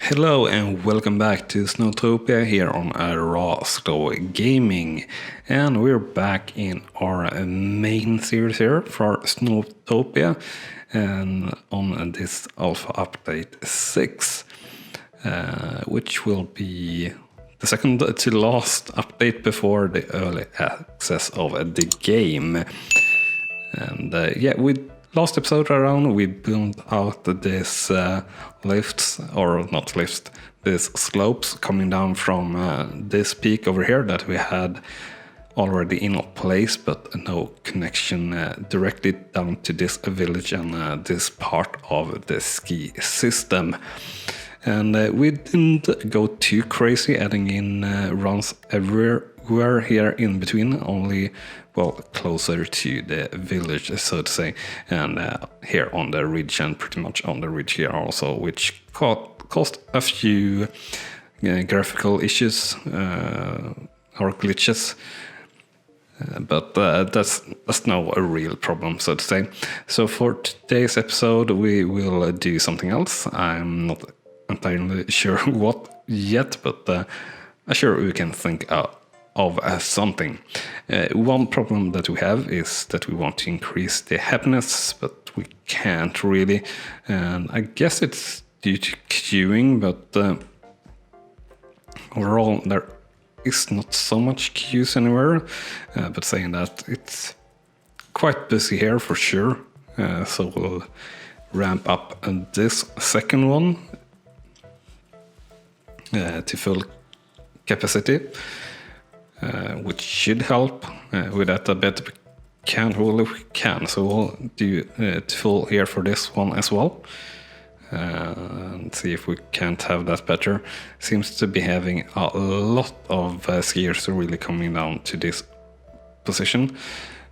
Hello and welcome back to SnowTopia here on RawSlowGaming, and we're back in our main series here for SnowTopia and on this Alpha Update 6, which will be the second to last update before the early access of the game. And with last episode around, we built out this lifts, or not lifts, these slopes coming down from this peak over here that we had already in place, but no connection directly down to this village and this part of the ski system. And we didn't go too crazy adding in runs everywhere here in between, only closer to the village, so to say, and here on the ridge, and pretty much on the ridge here also, which caused a few graphical issues or glitches. But that's no a real problem, so to say. So for today's episode, we will do something else. I'm not entirely sure what yet, but I'm sure we can think of something. One problem that we have is that we want to increase the happiness, but we can't really. And I guess it's due to queuing, but overall there is not so much queues anywhere. But saying that, it's quite busy here for sure. So we'll ramp up this second one to full capacity. Which should help with that a bit. We can't really, we can, so we'll do it full here for this one as well, and see if we can't have that better. Seems to be having a lot of skiers really coming down to this position,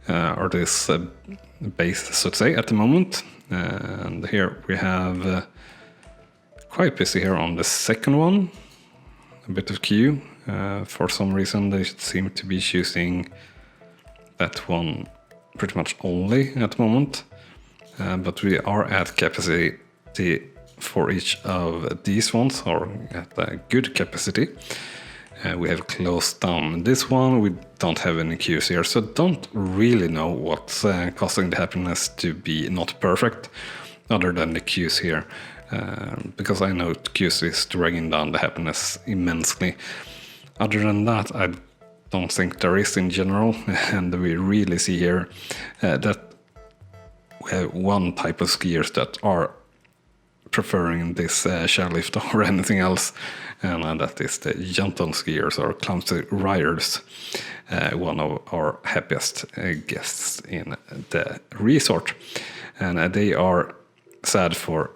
or this base, so to say, at the moment. And here we have quite busy here on the second one, a bit of queue. For some reason they seem to be choosing that one pretty much only at the moment, but we are at capacity for each of these ones, or at a good capacity. We have closed down this one. We don't have any queues here, so don't really know what's causing the happiness to be not perfect, other than the queues here, because I know queues is dragging down the happiness immensely. Other than that, I don't think there is in general, and we really see here that we have one type of skiers that are preferring this chairlift or anything else, and that is the gentle skiers or clumsy riders, one of our happiest guests in the resort. And they are sad for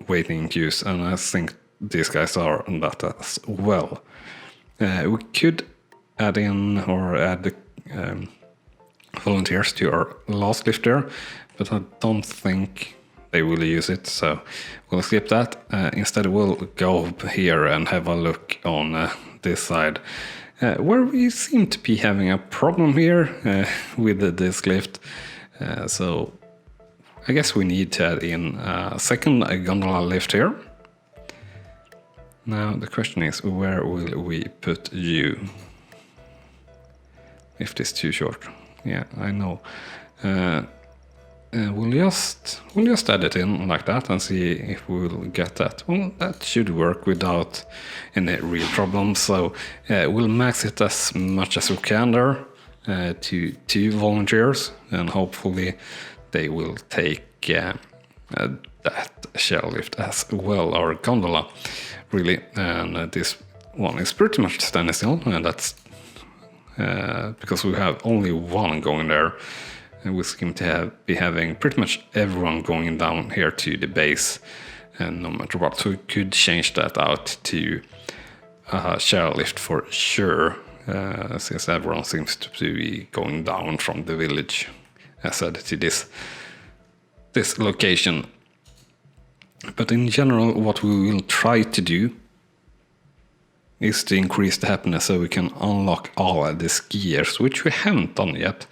waiting queues, and I think these guys are on that as well. We could add in or add the volunteers to our last lift there, but I don't think they will use it, so we'll skip that. Instead we'll go here and have a look on this side, where we seem to be having a problem here with this lift. So I guess we need to add in a second gondola lift here. Now the question is, where will we put you? If this is too short. Yeah, I know. We'll just add it in like that and see if we'll get that. Well, that should work without any real problems. So we'll max it as much as we can there to 2 volunteers, and hopefully they will take that chairlift as well, or gondola, really. And this one is pretty much standing still, and that's because we have only one going there, and we seem to be having pretty much everyone going down here to the base, and no matter what. So we could change that out to a chairlift for sure, since everyone seems to be going down from the village, as said, to this location. But in general, what we will try to do is to increase the happiness so we can unlock all of the skiers, which we haven't done yet.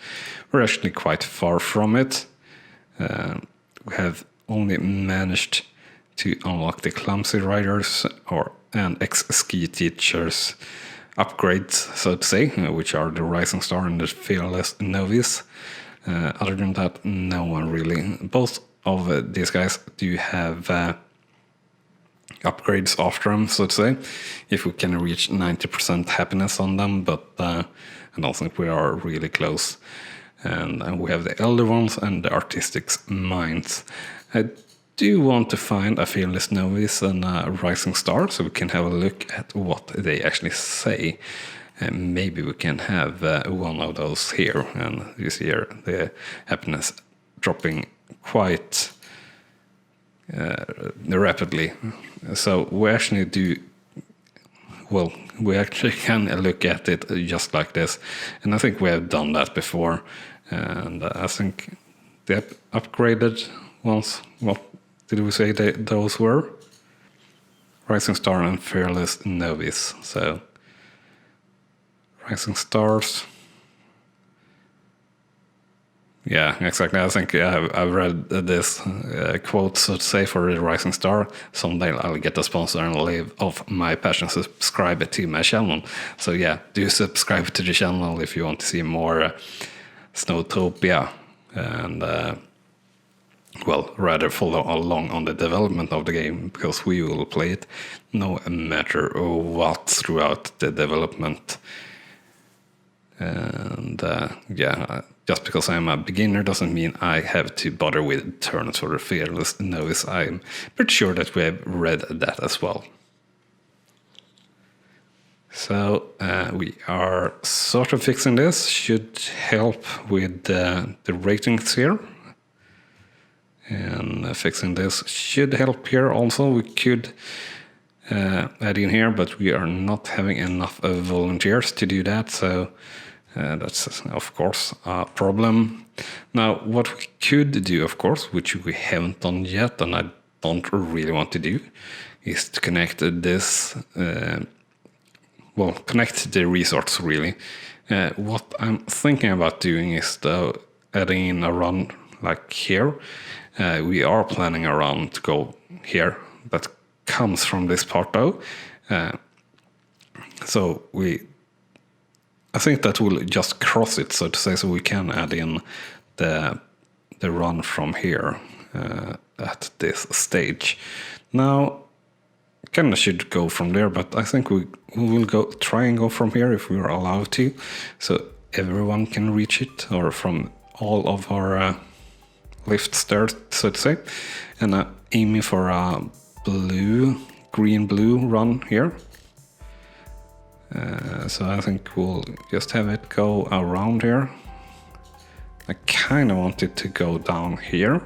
We're actually quite far from it. We have only managed to unlock the clumsy riders and ex-ski teachers upgrades, so to say, which are the Rising Star and the Fearless Novice. Other than that, no one really. Both of these guys do have upgrades after them, so to say, if we can reach 90% happiness on them, but I don't think we are really close. And we have the Elder Ones and the Artistic Minds. I do want to find a Fearless Novice and a Rising Star, so we can have a look at what they actually say. And maybe we can have one of those here. And you see here the happiness dropping quite rapidly. So we actually do, well, we actually can look at it just like this. And I think we have done that before. And I think the upgraded ones, what did we say those were? Rising Star and Fearless Novice. So Rising Stars. Yeah, exactly. I think I've read this quote, so to say, for the Rising Star. Someday I'll get a sponsor and live off my passion. Subscribe to my channel. So yeah, do subscribe to the channel if you want to see more SnowTopia. And well, rather follow along on the development of the game, because we will play it no matter what throughout the development. And yeah, just because I'm a beginner doesn't mean I have to bother with turns for the Fearless Novice. I'm pretty sure that we have read that as well. So we are sort of fixing this. Should help with the ratings here. And fixing this should help here also. We could add in here, but we are not having enough volunteers to do that. So that's, of course, a problem. Now, what we could do, of course, which we haven't done yet, and I don't really want to do, is to connect this, well, connect the resorts, really. What I'm thinking about doing is adding in a run like here. We are planning a run to go here that comes from this part, though. So I think that will just cross it, so to say, so we can add in the run from here at this stage. Now, kind of should go from there, but I think we will try and go from here if we are allowed to, so everyone can reach it, or from all of our lifts there, so to say. And aiming for a green-blue run here. So I think we'll just have it go around here. I kind of want it to go down here.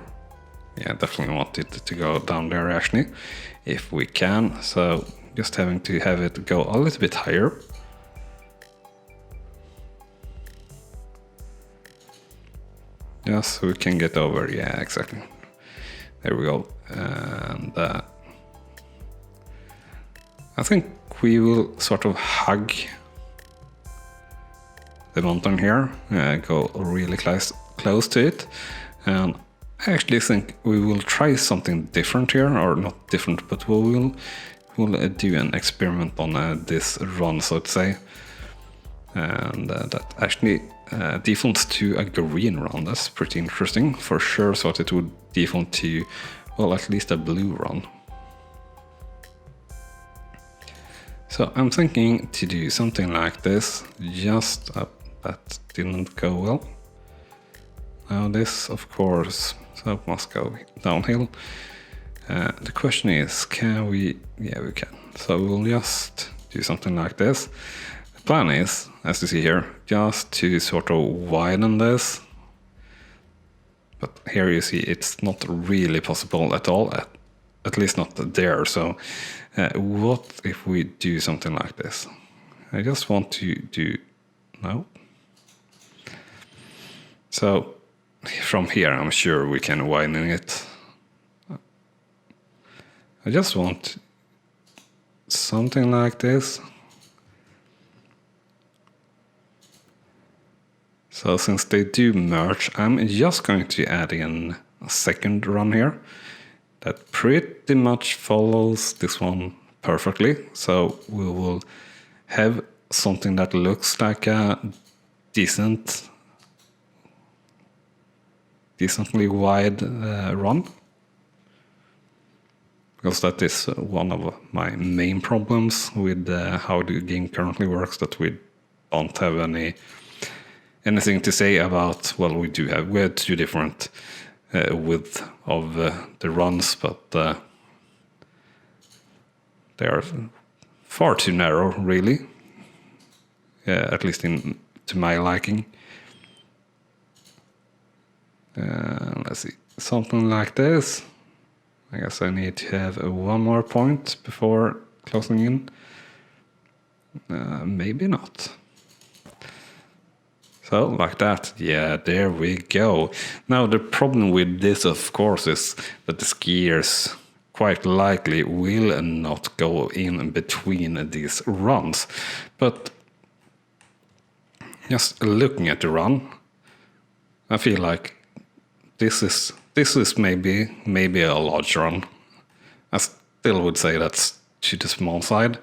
Yeah, definitely want it to go down there actually, if we can. So just having to have it go a little bit higher. Yes, so we can get over. Yeah, exactly. There we go. And I think we will sort of hug the mountain here, go really close to it, and I actually think we will try something different here, or not different, but we'll do an experiment on this run, so to say, and that actually defaults to a green run. That's pretty interesting. For sure thought it would default to, well, at least a blue run. So I'm thinking to do something like this, just that didn't go well. Now this, of course, so must go downhill. The question is, can we? Yeah, we can. So we'll just do something like this. The plan is, as you see here, just to sort of widen this. But here you see it's not really possible at all, at least not there. So what if we do something like this? I just want to do, no. So from here, I'm sure we can widen it. I just want something like this. So since they do merge, I'm just going to add in a second run here that pretty much follows this one perfectly. So we will have something that looks like a decently wide run. Because that is one of my main problems with how the game currently works, that we don't have anything to say about. Well, we have two different width of the runs, but they are far too narrow, really. At least to my liking. Let's see, something like this. I guess I need to have one more point before closing in. Maybe not. So, like that. Yeah, there we go. Now, the problem with this, of course, is that the skiers quite likely will not go in between these runs. But just looking at the run, I feel like this is maybe a large run. I still would say that's to the small side.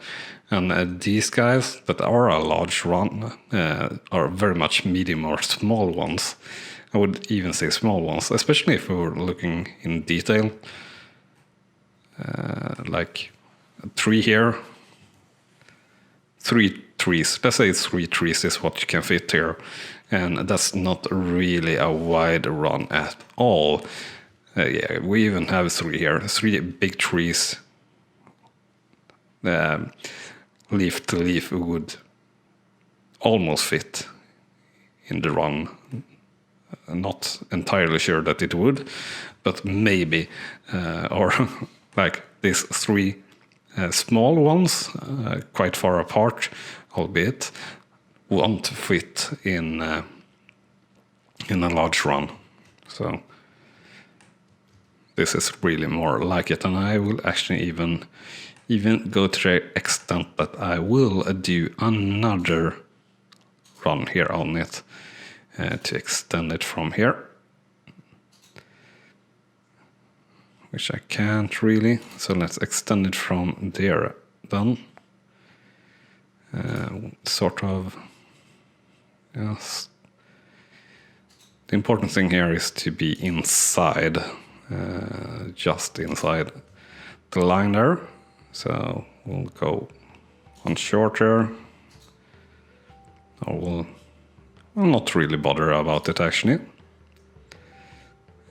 And these guys that are a large run are very much medium or small ones. I would even say small ones, especially if we were looking in detail. Like a tree here. 3 trees. Let's say 3 trees is what you can fit here. And that's not really a wide run at all. Yeah, we even have 3 here. 3 big trees. Leaf to leaf would almost fit in the run. Not entirely sure that it would, but maybe. Or like these 3 small ones, quite far apart, albeit, won't fit in a large run. So this is really more like it, and I will actually even go to the extent that I will do another run here on it to extend it from here, which I can't really. So let's extend it from there then. Sort of. Yes. The important thing here is to be inside, just inside the line there. So we'll go on shorter. Or we'll not really bother about it actually.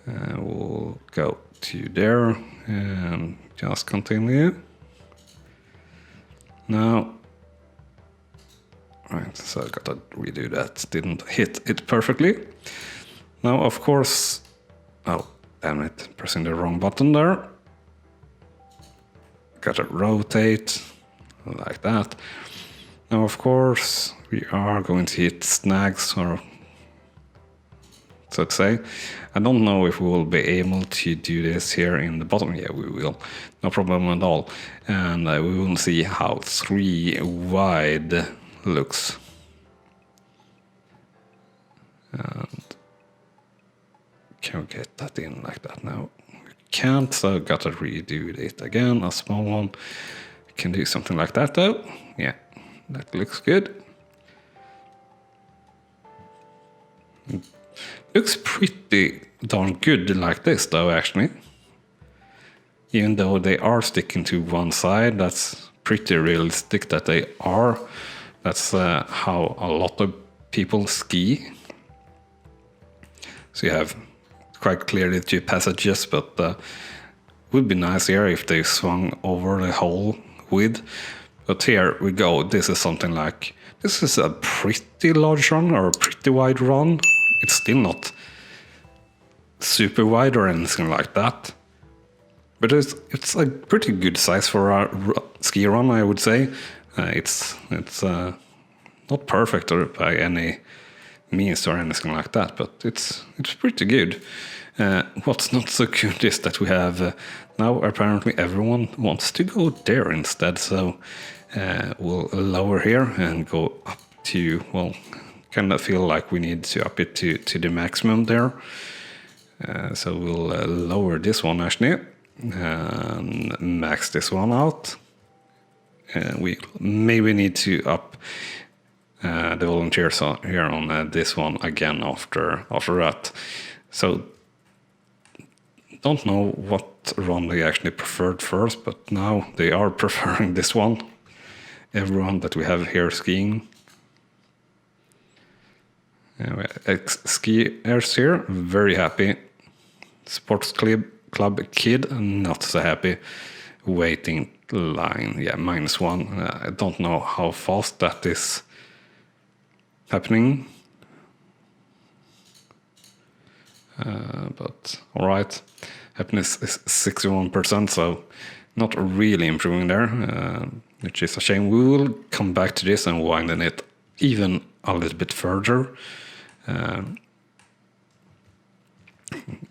We'll go to there and just continue. Now, right, so I gotta redo that. Didn't hit it perfectly. Now, of course, oh, damn it, pressing the wrong button there. Gotta rotate like that. Now, of course, we are going to hit snags, or so to say. I don't know if we will be able to do this here in the bottom. Yeah, we will. No problem at all. And we will see how 3 wide looks. And can we get that in like that now? Can't, so gotta redo it again. A small one. Can do something like that though. Yeah, that looks good. Looks pretty darn good like this though, actually. Even though they are sticking to one side, that's pretty realistic that they are. That's how a lot of people ski. So you have quite clearly 2 passages, but would be nice here if they swung over the whole width. But here we go. This is something like, this is a pretty large run or a pretty wide run. It's still not super wide or anything like that. But it's a pretty good size for a ski run, I would say. It's not perfect or by any means or anything like that, but it's pretty good. What's not so good is that we have now apparently everyone wants to go there instead. So we'll lower here and go up to, well, kind of feel like we need to up it to the maximum there. So we'll lower this one actually. and max this one out. We maybe need to up the volunteers here on this one again after that. So don't know what run they actually preferred first, but now they are preferring this one. Everyone that we have here skiing. Skiers here, very happy. Sports club kid, not so happy. Waiting line, yeah, -1. I don't know how fast that is happening. But alright, happiness is 61%, so not really improving there, which is a shame. We will come back to this and widen it even a little bit further.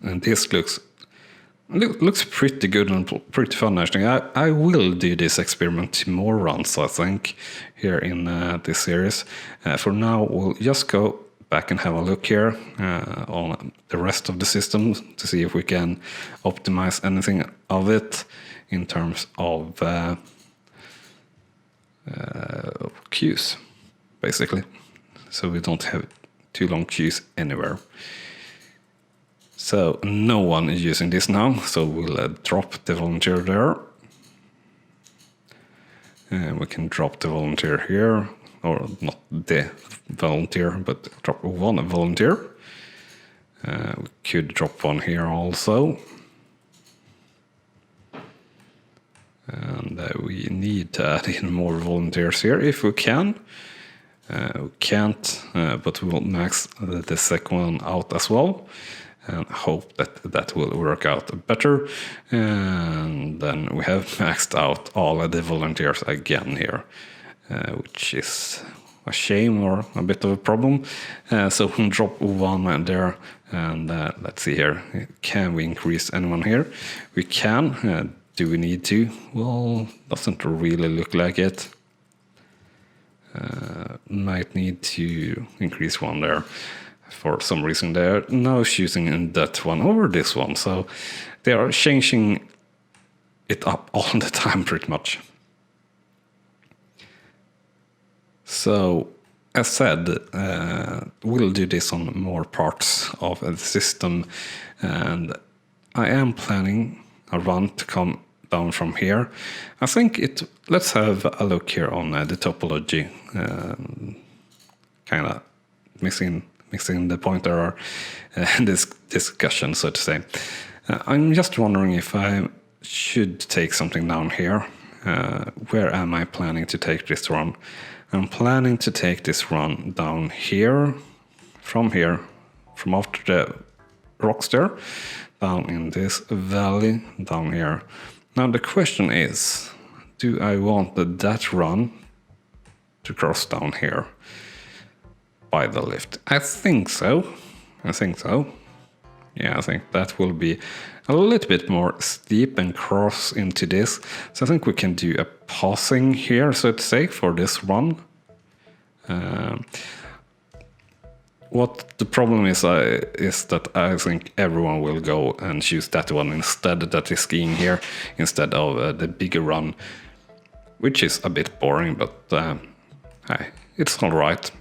And this looks pretty good and pretty fun actually. I will do this experiment more runs, I think, here in this series. For now, we'll just go back and have a look here on the rest of the system to see if we can optimize anything of it in terms of queues, basically. So we don't have too long queues anywhere. So no one is using this now, so we'll drop the volunteer there. And we can drop the volunteer here, or not the volunteer, but drop one volunteer. We could drop one here also. And we need to add in more volunteers here if we can. We can't, but we will max the second one out as well. And hope that will work out better. And then we have maxed out all of the volunteers again here, which is a shame or a bit of a problem. So we'll drop one there, and let's see here. Can we increase anyone here? We can. Do we need to? Well, doesn't really look like it. Might need to increase one there. For some reason they're now choosing that one over this one, so they are changing it up all the time pretty much. So as said, we'll do this on more parts of the system, and I am planning a run to come down from here. I think let's have a look here on the topology, kind of missing the point there in this discussion, so to say. I'm just wondering if I should take something down here. Where am I planning to take this run? I'm planning to take this run down here, from after the rocks there, down in this valley down here. Now the question is, do I want that run to cross down here by the lift? I think so. Yeah, I think that will be a little bit more steep and cross into this. So I think we can do a pausing here, so to say, for this run. What the problem is that I think everyone will go and choose that one instead, that is skiing here, instead of the bigger run, which is a bit boring, but it's alright.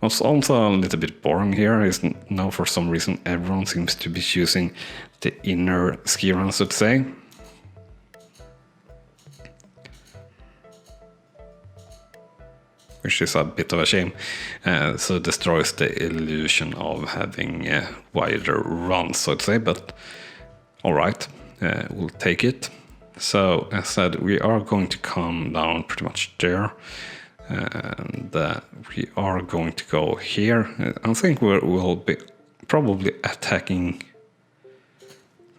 What's also a little bit boring here is now for some reason everyone seems to be choosing the inner skiruns, so to say. Which is a bit of a shame. So it destroys the illusion of having wider runs, so to say, but alright, we'll take it. So as I said, we are going to come down pretty much there. And we are going to go here. I think we'll be probably attacking.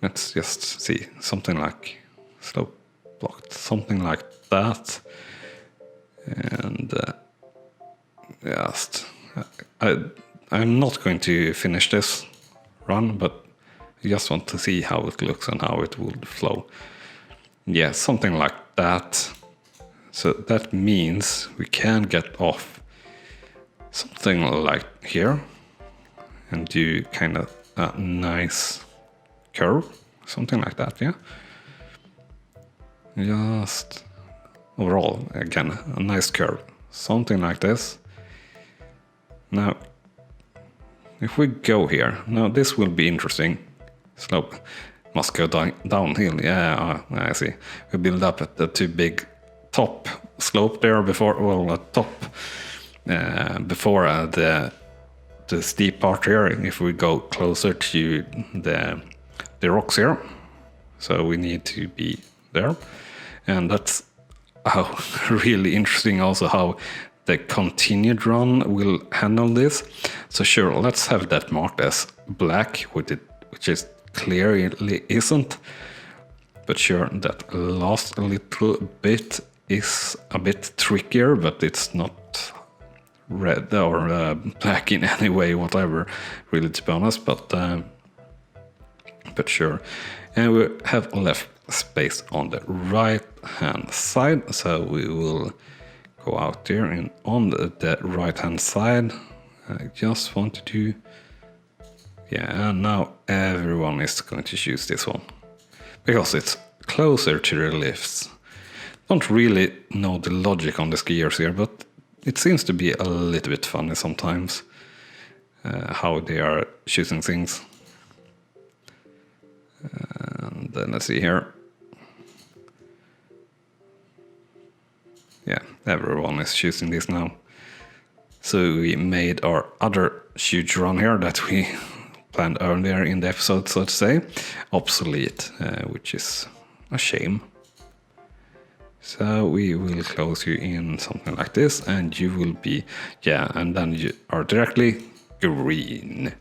Let's just see, something like slope blocked, something like that. And just I'm not going to finish this run, but I just want to see how it looks and how it will flow. Yeah, something like that. So that means we can get off something like here and do kind of a nice curve, something like that, yeah. Just overall, again, a nice curve, something like this. Now, if we go here, now this will be interesting. Slope must go downhill, yeah, I see. We build up at the too big top slope there before, well, top before the steep part here, if we go closer to the rocks here. So we need to be there. And that's really interesting also how the continued run will handle this. So sure, let's have that marked as black, which is clearly isn't. But sure, that last little bit is a bit trickier, but it's not red or black in any way, whatever, really, to be honest. But sure. And we have left space on the right hand side, so we will go out there and on the right hand side. I just want to do, yeah, and now everyone is going to choose this one because it's closer to the lifts. Don't really know the logic on the skiers here, but it seems to be a little bit funny sometimes how they are choosing things. And then let's see here. Yeah, everyone is choosing this now. So we made our other huge run here that we planned earlier in the episode, so to say, obsolete, which is a shame. So we will close you in something like this, and you will be, yeah, and then you are directly green.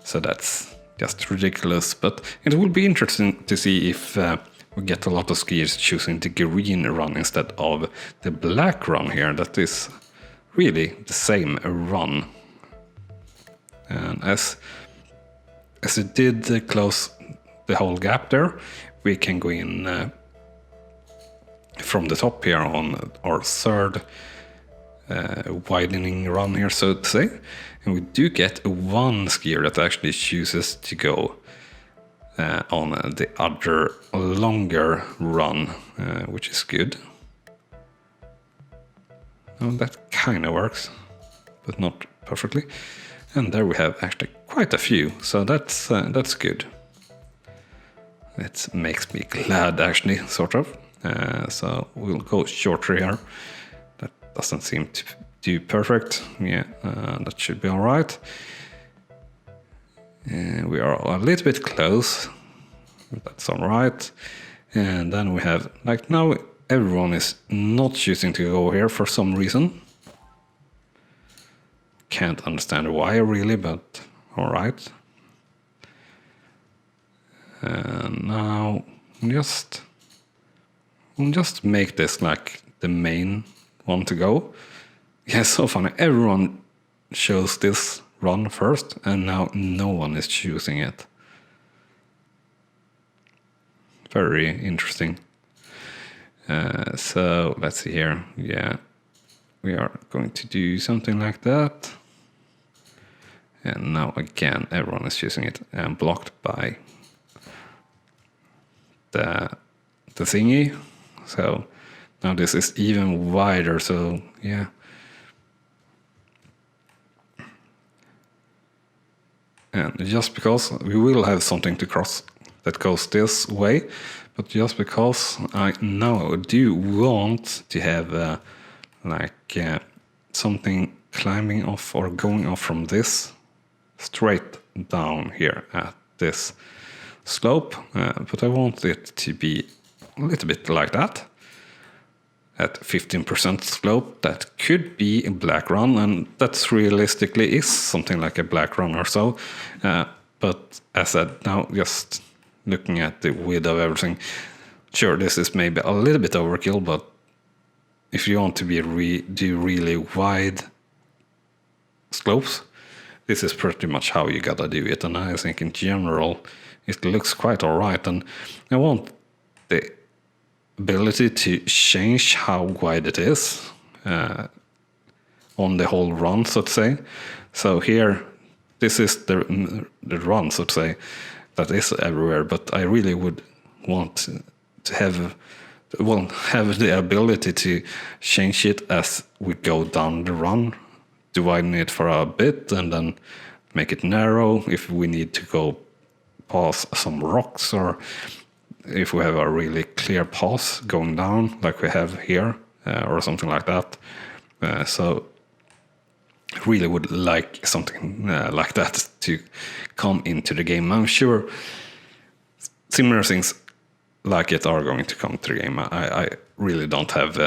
So that's just ridiculous, but it will be interesting to see if we get a lot of skiers choosing the green run instead of the black run here. That is really the same run. And as it did close the whole gap there, we can go in from the top here on our third widening run here, so to say. And we do get one skier that actually chooses to go on the other longer run, which is good. Oh, that kind of works, but not perfectly. And there we have actually quite a few, so that's good. It makes me glad, actually, sort of. So we'll go shorter here. That doesn't seem to do perfect. Yeah, that should be all right. We are a little bit close. That's all right. And then we have, like now, everyone is not choosing to go here for some reason. Can't understand why really, but all right. And now we'll just make this like the main one to go. Yeah, so funny. Everyone chose this run first, and now no one is choosing it. Very interesting. So let's see here. Yeah, we are going to do something like that. And now again, everyone is choosing it and blocked by the thingy. So now this is even wider. So yeah. And just because we will have something to cross that goes this way, but just because I now do want to have something climbing off or going off from this straight down here at this slope, but I want it to be a little bit like that. At 15% slope, that could be a black run, and that's realistically is something like a black run or so. But as said, now just looking at the width of everything, sure, this is maybe a little bit overkill, but if you want to be do really wide slopes, this is pretty much how you gotta do it. And I think in general, it looks quite alright, and I want the ability to change how wide it is on the whole run, so to say. So here, this is the run, so to say, that is everywhere, but I really would want to have the ability to change it as we go down the run, to widen it for a bit and then make it narrow if we need to go past some rocks, or if we have a really clear path going down like we have here, or something like that. So really would like something like that to come into the game. I'm sure similar things like it are going to come to the game. I really don't have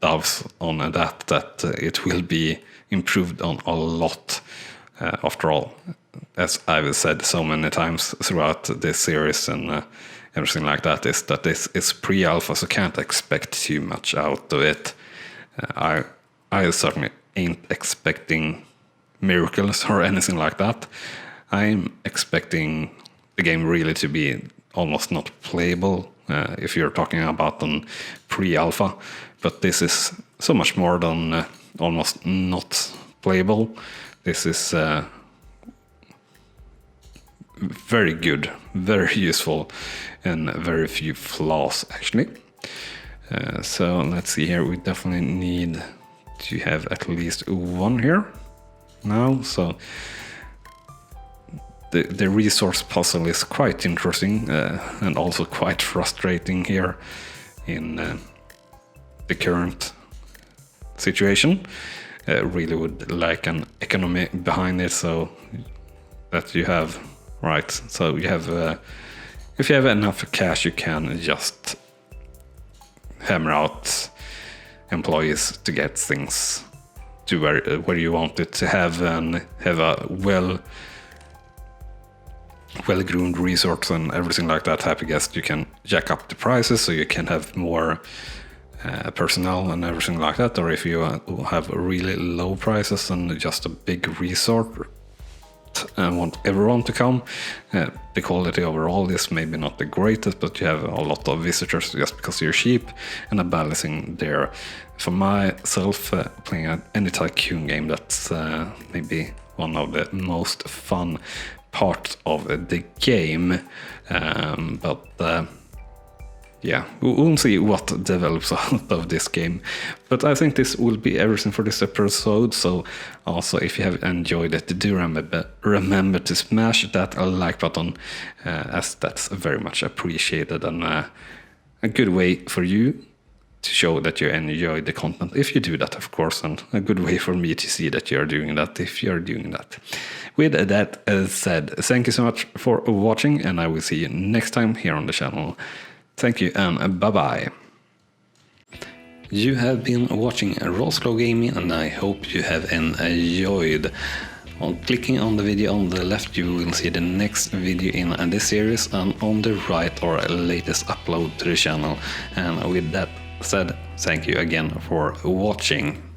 doubts on that it will be improved on a lot. After all, as I've said so many times throughout this series and everything like that, is that this is pre-alpha, so can't expect too much out of it. I certainly ain't expecting miracles or anything like that. I'm expecting the game really to be almost not playable if you're talking about an pre-alpha, but this is so much more than almost not playable. This is very good, very useful, and very few flaws actually. So let's see here, we definitely need to have at least one here now. So the resource puzzle is quite interesting and also quite frustrating here in the current situation. Really would like an economy behind it, so that you have, right, so you have if you have enough cash you can just hammer out employees to get things to where you want it to have, and have a well-groomed resorts and everything like that. Happy guest, you can jack up the prices so you can have more personnel and everything like that. Or if you have really low prices and just a big resort and want everyone to come, the quality overall is maybe not the greatest, but you have a lot of visitors just because you're cheap, and a balancing there. For myself, playing any Tycoon game, that's maybe one of the most fun parts of the game. Yeah, we'll see what develops out of this game. But I think this will be everything for this episode. So also, if you have enjoyed it, do remember to smash that like button, as that's very much appreciated, and a good way for you to show that you enjoy the content, if you do that, of course, and a good way for me to see that you're doing that, if you're doing that. With that said, thank you so much for watching, and I will see you next time here on the channel. Thank you and bye-bye. You have been watching RawSlowGaming, and I hope you have enjoyed. On clicking on the video on the left, you will see the next video in this series, and on the right, our latest upload to the channel. And with that said, thank you again for watching.